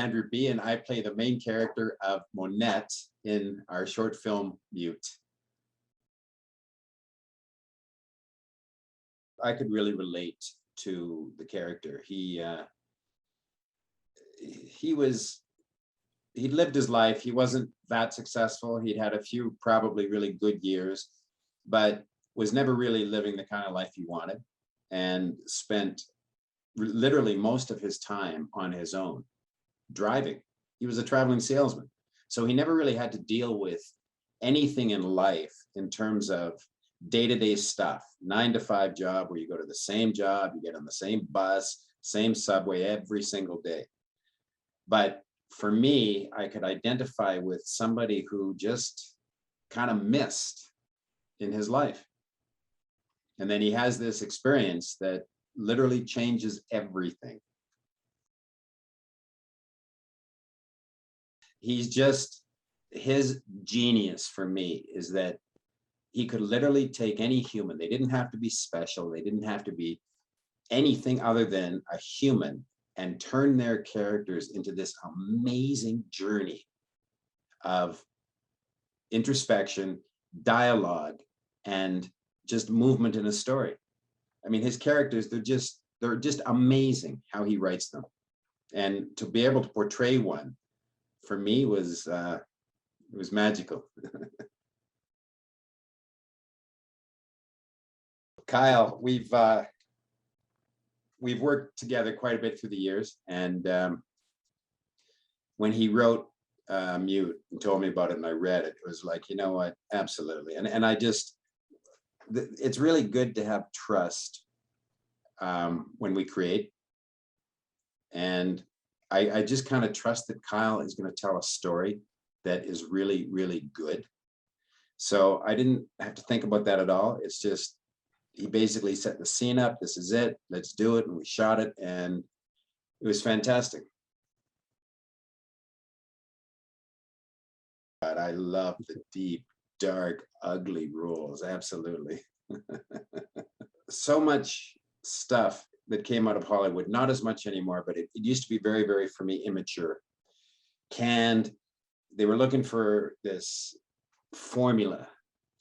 Andrew B., and I play the main character of Monette in our short film, Mute. I could really relate to the character. He'd lived his life. He wasn't that successful. He'd had a few probably really good years, but was never really living the kind of life he wanted, and spent literally most of his time on his own, driving. He was a traveling salesman. So he never really had to deal with anything in life in terms of day-to-day stuff, 9-to-5 job where you go to the same job, you get on the same bus, same subway every single day. But for me, I could identify with somebody who just kind of missed in his life. And then he has this experience that literally changes everything. He's just, his genius for me is that he could literally take any human. They didn't have to be special. They didn't have to be anything other than a human, and turn their characters into this amazing journey of introspection, dialogue, and just movement in a story. I mean, his characters, they're just amazing how he writes them. And to be able to portray one, for me, was it was magical. Kyle, we've worked together quite a bit through the years, and when he wrote Mute and told me about it and I read it, it was like, you know what, absolutely. And I just, it's really good to have trust when we create. And I just kind of trust that Kyle is going to tell a story that is really, really good. So I didn't have to think about that at all. It's just, he basically set the scene up. This is it. Let's do it. And we shot it, and it was fantastic. But I love the deep, dark, ugly roles. Absolutely. So much stuff that came out of Hollywood, not as much anymore, but it used to be very, very, for me, immature, canned. They were looking for this formula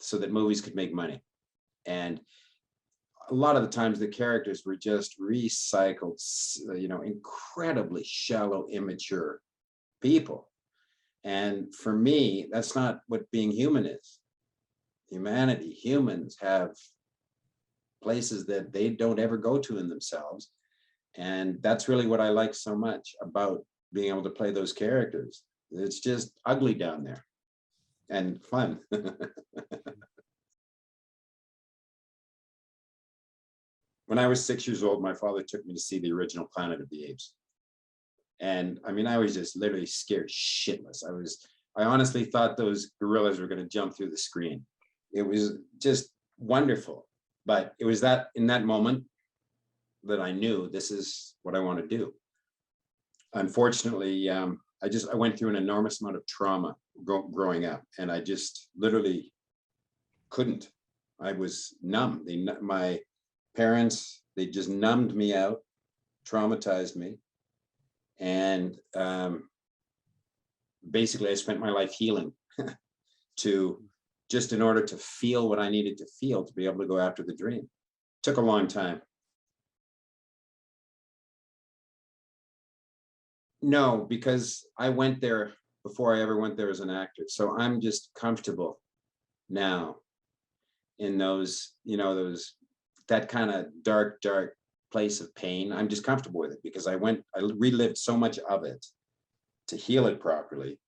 so that movies could make money. And a lot of the times the characters were just recycled, you know, incredibly shallow, immature people. And for me, that's not what being human is. Humanity, humans have places that they don't ever go to in themselves. And that's really what I like so much about being able to play those characters. It's just ugly down there and fun. When I was 6 years old, my father took me to see the original Planet of the Apes. And I mean, I was just literally scared shitless. I honestly thought those gorillas were going to jump through the screen. It was just wonderful. But it was that in that moment that I knew this is what I want to do. Unfortunately, I went through an enormous amount of trauma growing up, and I just literally couldn't. I was numb. My parents, they just numbed me out, traumatized me. And basically I spent my life healing to just in order to feel what I needed to feel to be able to go after the dream. Took a long time. No, because I went there before I ever went there as an actor. So I'm just comfortable now in those, you know, that kind of dark place of pain. I'm just comfortable with it because I relived so much of it to heal it properly.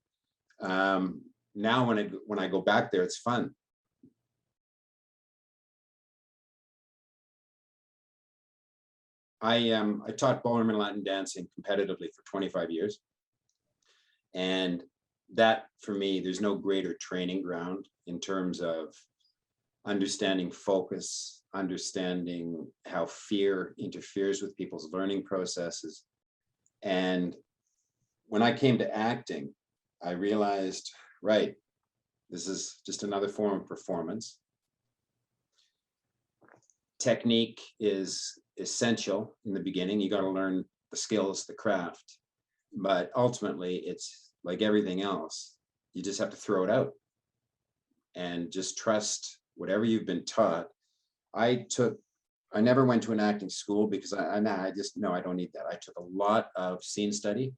Now when I go back there, it's fun. I taught ballroom and Latin dancing competitively for 25 years. And that, for me, there's no greater training ground in terms of understanding focus, understanding how fear interferes with people's learning processes. And when I came to acting, I realized, right, this is just another form of performance. Technique is essential in the beginning. You got to learn the skills, the craft. But ultimately, it's like everything else. You just have to throw it out and just trust whatever you've been taught. I never went to an acting school because I just, no, I don't need that. I took a lot of scene study.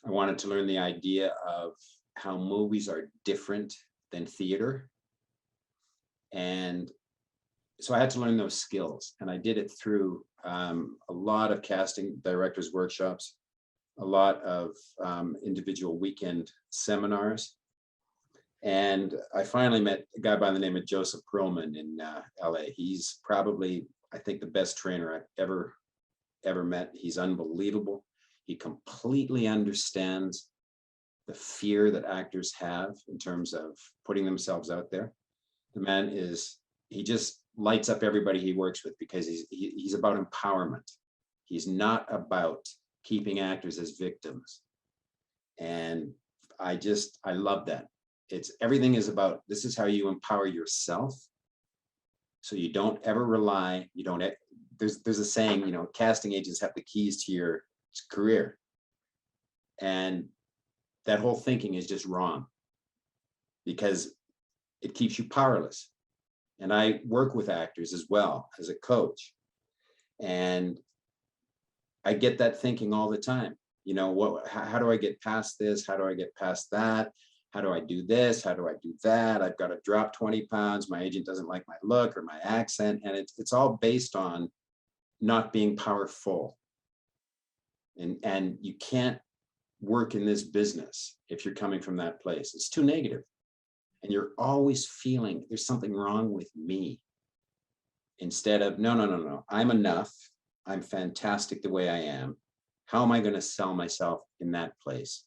I wanted to learn the idea of how movies are different than theater. And so I had to learn those skills, and I did it through a lot of casting directors workshops, a lot of individual weekend seminars. And I finally met a guy by the name of Joseph Perlman in LA. He's probably, I think, the best trainer I've ever met. He's unbelievable. He completely understands the fear that actors have in terms of putting themselves out there. The man he just lights up everybody he works with because he's about empowerment. He's not about keeping actors as victims. And I love that. Everything is about, this is how you empower yourself. So you don't ever rely, there's a saying, casting agents have the keys to your career. And that whole thinking is just wrong because it keeps you powerless. And I work with actors as well as a coach. And I get that thinking all the time. How do I get past this? How do I get past that? How do I do this? How do I do that? I've got to drop 20 pounds. My agent doesn't like my look or my accent. And it's all based on not being powerful. And you can't work in this business if you're coming from that place. It's too negative. And you're always feeling there's something wrong with me. Instead of, no, I'm enough. I'm fantastic the way I am. How am I going to sell myself in that place?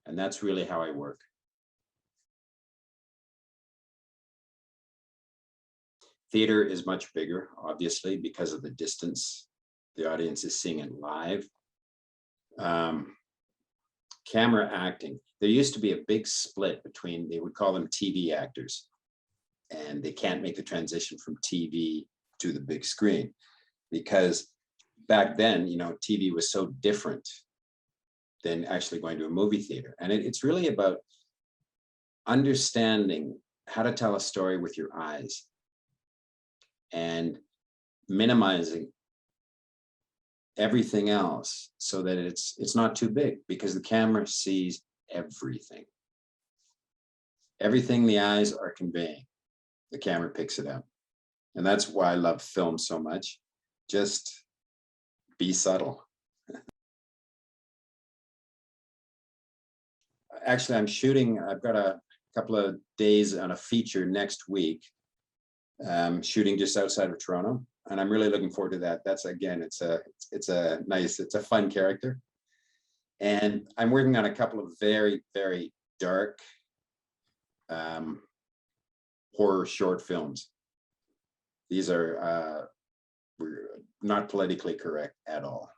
And that's really how I work. Theater is much bigger, obviously, because of the distance. The audience is seeing it live. Camera acting, there used to be a big split between, they would call them TV actors, and they can't make the transition from TV to the big screen because back then, TV was so different than actually going to a movie theater. And it's really about understanding how to tell a story with your eyes and minimizing everything else so that it's not too big, because the camera sees everything. Everything the eyes are conveying, the camera picks it up. And that's why I love film so much. Just be subtle. Actually, I've got a couple of days on a feature next week, shooting just outside of Toronto. And I'm really looking forward to that. That's, again, it's a fun character. And I'm working on a couple of very, very dark horror short films. These are not politically correct at all.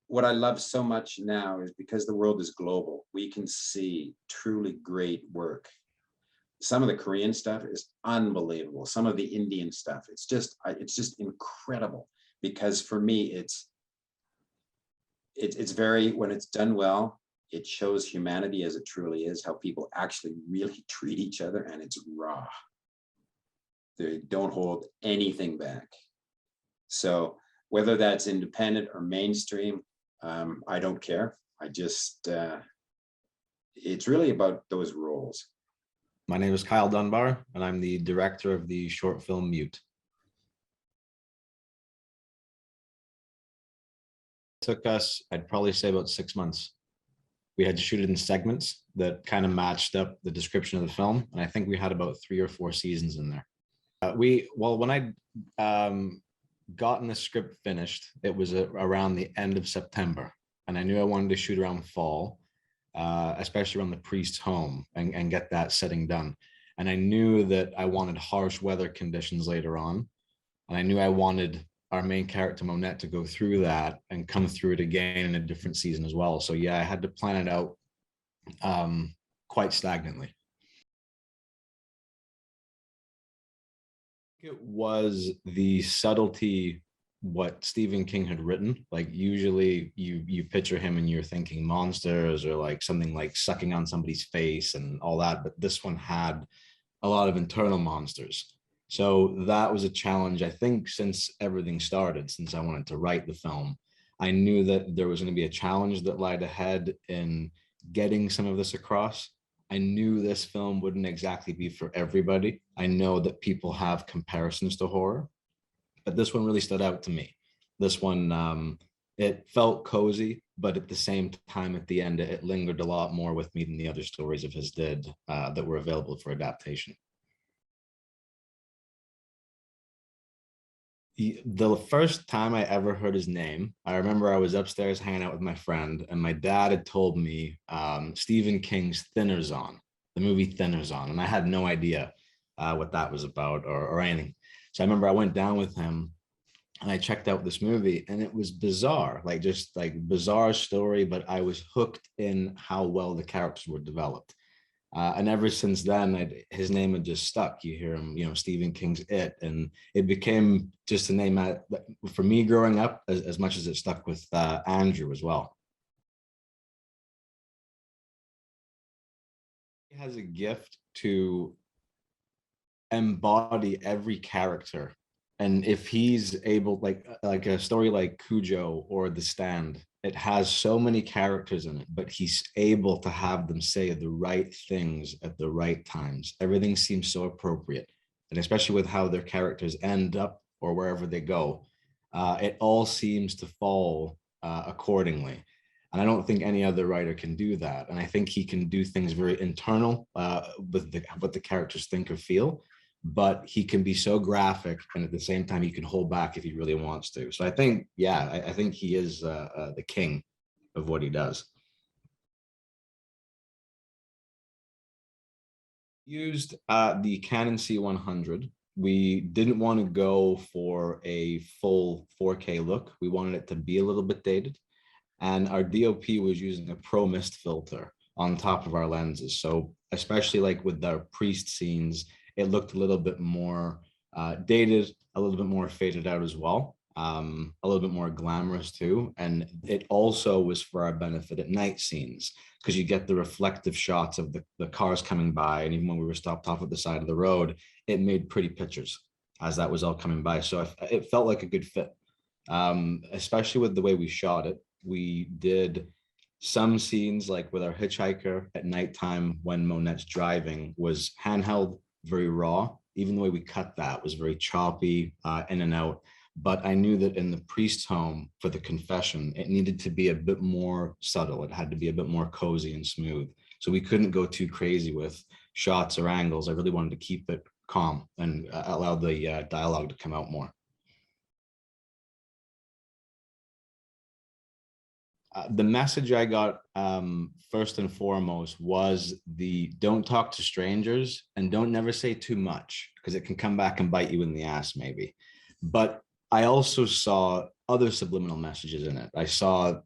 What I love so much now is because the world is global, we can see truly great work. Some of the Korean stuff is unbelievable. Some of the Indian stuff, it's just incredible, because for me, it's very, when it's done well, it shows humanity as it truly is, how people actually really treat each other, and it's raw. They don't hold anything back. So whether that's independent or mainstream, I don't care. It's really about those roles. My name is Kyle Dunbar, and I'm the director of the short film Mute. It took us, I'd probably say, about 6 months. We had to shoot it in segments that kind of matched up the description of the film, and I think we had about 3 or 4 seasons in there. When I'd gotten the script finished, it was around the end of September, and I knew I wanted to shoot around fall, especially around the priest's home, and get that setting done. And I knew that I wanted harsh weather conditions later on, and I knew I wanted our main character Monette to go through that and come through it again in a different season as well. So yeah, I had to plan it out quite stagnantly. It was the subtlety what Stephen King had written. Like usually you picture him and you're thinking monsters or like something like sucking on somebody's face and all that, but this one had a lot of internal monsters. So that was a challenge, I think, since everything started, since I wanted to write the film. I knew that there was going to be a challenge that lied ahead in getting some of this across. I knew this film wouldn't exactly be for everybody. I know that people have comparisons to horror, but this one really stood out to me. This one, it felt cozy, but at the same time, at the end, it lingered a lot more with me than the other stories of his did that were available for adaptation. The first time I ever heard his name, I remember I was upstairs hanging out with my friend, and my dad had told me Stephen King's Thinner's On, the movie Thinner's On, and I had no idea what that was about or anything. So I remember I went down with him and I checked out this movie, and it was bizarre, like just like bizarre story, but I was hooked in how well the characters were developed. And ever since then, his name had just stuck. You hear him, Stephen King's It, and it became just a name for me growing up, as much as it stuck with Andrew as well. He has a gift to embody every character, and if he's able, like a story like Cujo or The Stand, it has so many characters in it, but he's able to have them say the right things at the right times. Everything seems so appropriate, and especially with how their characters end up or wherever they go, it all seems to fall accordingly. And I don't think any other writer can do that. And I think he can do things very internal with what the characters think or feel, but he can be so graphic, and at the same time he can hold back if he really wants to. So I think, yeah, I think he is the king of what he does. Used the Canon C100. We didn't want to go for a full 4K look. We wanted it to be a little bit dated, and our DOP was using a pro mist filter on top of our lenses. So especially like with our priest scenes, it looked a little bit more dated, a little bit more faded out as well, a little bit more glamorous too. And it also was for our benefit at night scenes, because you get the reflective shots of the cars coming by. And even when we were stopped off at the side of the road, it made pretty pictures as that was all coming by. So it felt like a good fit, especially with the way we shot it. We did some scenes like with our hitchhiker at nighttime when Monette's driving was handheld, very raw. Even the way we cut that was very choppy, in and out. But I knew that in the priest's home for the confession, it needed to be a bit more subtle. It had to be a bit more cozy and smooth. So we couldn't go too crazy with shots or angles. I really wanted to keep it calm and allow the dialogue to come out more. The message I got first and foremost was the don't talk to strangers and don't never say too much, because it can come back and bite you in the ass maybe. But I also saw other subliminal messages in it. I saw,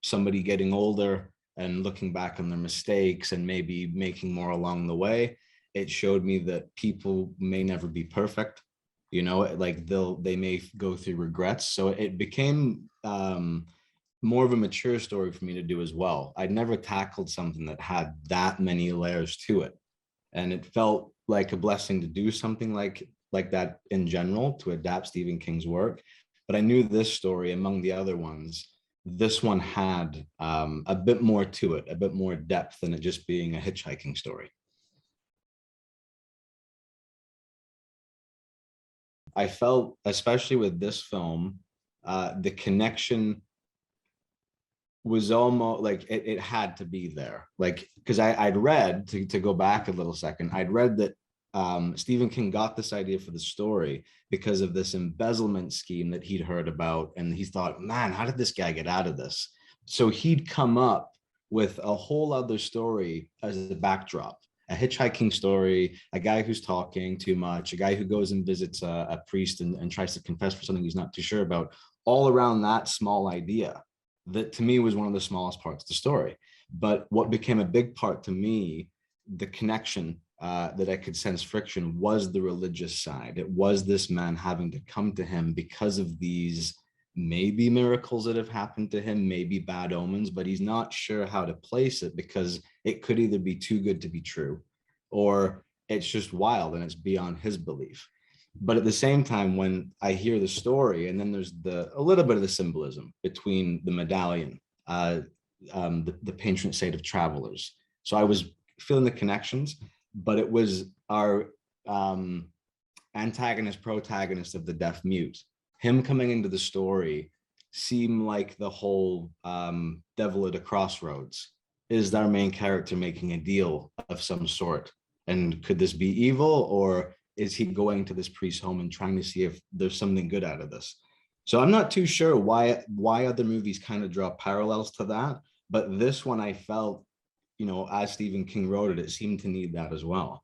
somebody getting older and looking back on their mistakes and maybe making more along the way. It showed me that people may never be perfect, like they may go through regrets. So it became more of a mature story for me to do as well. I'd never tackled something that had that many layers to it, and it felt like a blessing to do something like that in general, to adapt Stephen King's work. But I knew this story, among the other ones, this one had a bit more to it, a bit more depth than it just being a hitchhiking story. I felt, especially with this film, the connection was almost like it had to be there, like, because I'd read, to go back a little second, I'd read that Stephen King got this idea for the story because of this embezzlement scheme that he'd heard about, and he thought, man, how did this guy get out of this? So he'd come up with a whole other story as a backdrop, a hitchhiking story, a guy who's talking too much, a guy who goes and visits a priest and tries to confess for something he's not too sure about, all around that small idea that to me was one of the smallest parts of the story. But what became a big part to me, the connection that I could sense friction was the religious side. It was this man having to come to him because of these maybe miracles that have happened to him, maybe bad omens, but he's not sure how to place it because it could either be too good to be true or it's just wild and it's beyond his belief. But at the same time, when I hear the story, and then there's a little bit of the symbolism between the medallion, the patron saint of travelers. So I was feeling the connections, but it was our antagonist, protagonist of the deaf mute. Him coming into the story seemed like the whole devil at a crossroads. Is our main character making a deal of some sort? And could this be evil, or is he going to this priest's home and trying to see if there's something good out of this? So I'm not too sure why other movies kind of draw parallels to that, but this one I felt, you know, as Stephen King wrote it, it seemed to need that as well.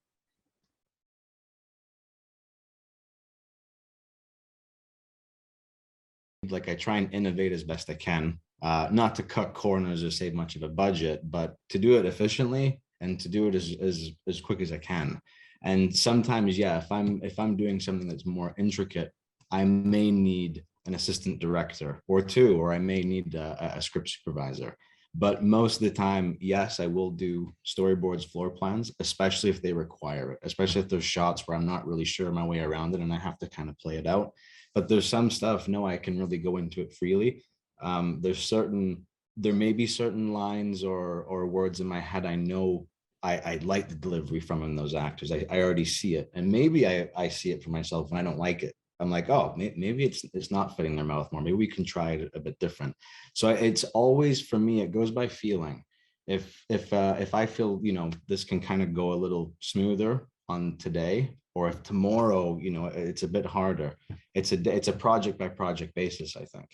Like I try and innovate as best I can, not to cut corners or save much of a budget, but to do it efficiently and to do it as quick as I can. And sometimes, yeah, if I'm doing something that's more intricate, I may need an assistant director or two, or I may need a script supervisor. But most of the time, yes, I will do storyboards, floor plans, especially if they require it, especially if there's shots where I'm not really sure my way around it and I have to kind of play it out. But there's some stuff, no, I can really go into it freely. There may be certain lines or words in my head I know I like the delivery from those actors. I already see it. And maybe I see it for myself and I don't like it. I'm like, oh, maybe it's not fitting their mouth more. Maybe we can try it a bit different. So it's always, for me, it goes by feeling. If I feel, you know, this can kind of go a little smoother on today, or if tomorrow, you know, it's a bit harder. It's a project by project basis, I think.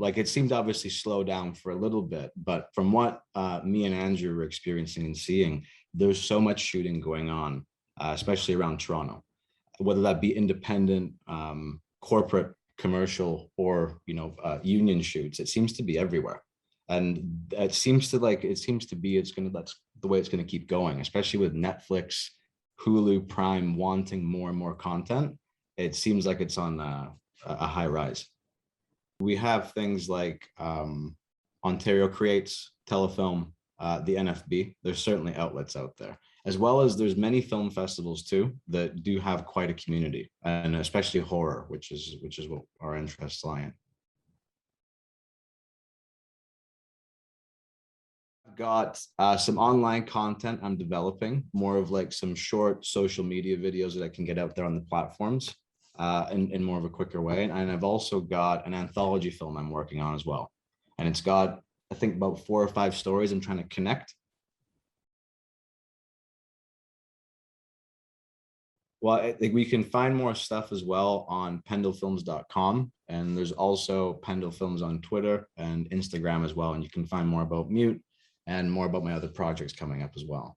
Like it seemed to obviously slow down for a little bit, but from what me and Andrew were experiencing and seeing, there's so much shooting going on, especially around Toronto, whether that be independent, corporate, commercial, or, you know, union shoots. It seems to be everywhere, and it seems to be that's the way it's gonna keep going, especially with Netflix, Hulu, Prime wanting more and more content. It seems like it's on a high rise. We have things like Ontario Creates, Telefilm, the NFB. There's certainly outlets out there, as well as there's many film festivals too that do have quite a community, and especially horror, which is what our interests lie in. I've got some online content I'm developing, more of like some short social media videos that I can get out there on the platforms in more of a quicker way. And I've also got an anthology film I'm working on as well. And it's got, I think, about 4 or 5 stories I'm trying to connect. Well, we can find more stuff as well on pendlefilms.com. And there's also Pendle Films on Twitter and Instagram as well. And you can find more about Mute and more about my other projects coming up as well.